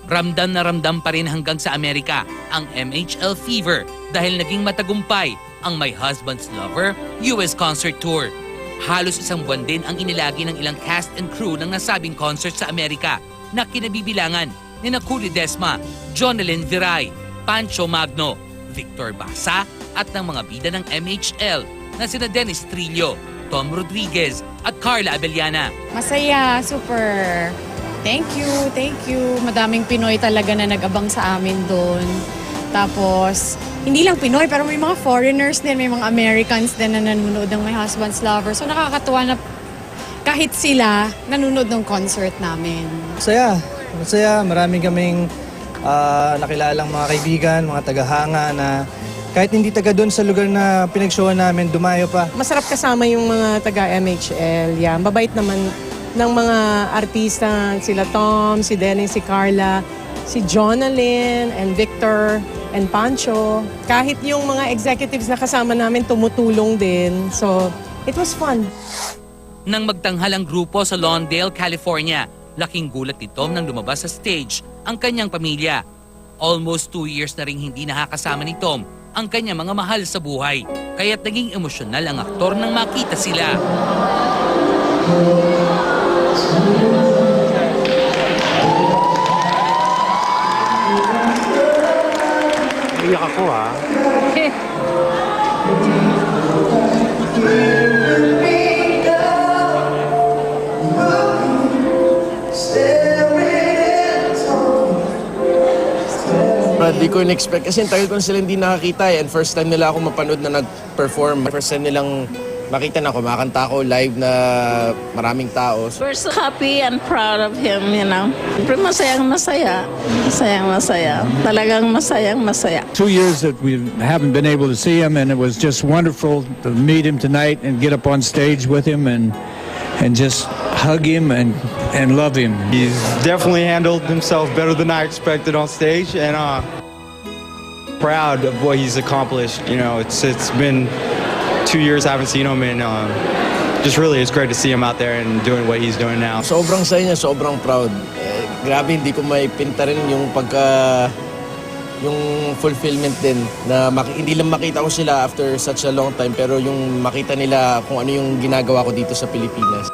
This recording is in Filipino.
Ramdam na ramdam pa rin hanggang sa Amerika ang MHL fever dahil naging matagumpay ang My Husband's Lover US Concert Tour. Halos isang buwan din ang inilagi ng ilang cast and crew ng nasabing concert sa Amerika na kinabibilangan ni Coolie Desma, Jonalyn Viray, Pancho Magno, Victor Basa at ng mga bida ng MHL na sina Dennis Trillo, Tom Rodriguez at Carla Abellana. Masaya, super. Thank you. Madaming Pinoy talaga na nag-abang sa amin doon. Tapos, hindi lang Pinoy, pero may mga foreigners din, may mga Americans din na nanonood ng My Husband's Lover. So nakakatuwa na kahit sila nanonood ng concert namin. Masaya. Maraming kaming nakilalang mga kaibigan, mga tagahanga na kahit hindi taga doon sa lugar na pinag-showan namin, dumayo pa. Masarap kasama yung mga taga-MHL. Yan. Babait naman ng mga artista, sila Tom, si Dennis, si Carla, si Jonalyn, and Victor, and Pancho. Kahit yung mga executives na kasama namin tumutulong din. So, it was fun. Nang magtanghal ang grupo sa Lawndale, California, laking gulat ni Tom nang lumabas sa stage ang kanyang pamilya. Almost 2 years na ring hindi nakakasama ni Tom ang kanyang mga mahal sa buhay. Kaya't naging emosyonal ang aktor nang makita sila. Iyak ako ha. Di ko in-expect kasi tagal ko na sila hindi nakakita and first time nila ako mapanood na nag-perform. First time nilang makita na kumakanta ako live na maraming tao. We're so happy and proud of him, you know. Siyempre masayang-masaya. Masayang-masaya. Talagang masayang-masaya. 2 years that we haven't been able to see him, and it was just wonderful to meet him tonight and get up on stage with him and just hug him and love him. He's definitely handled himself better than I expected on stage, and proud of what he's accomplished. You know, it's been 2 years I haven't seen him, and just really it's great to see him out there and doing what he's doing now. Sobrang saya niya, sobrang proud. Grabe, hindi ko maipinta rin yung yung fulfillment din na hindi lang makita ko sila after such a long time pero yung makita nila kung ano yung ginagawa ko dito sa Pilipinas.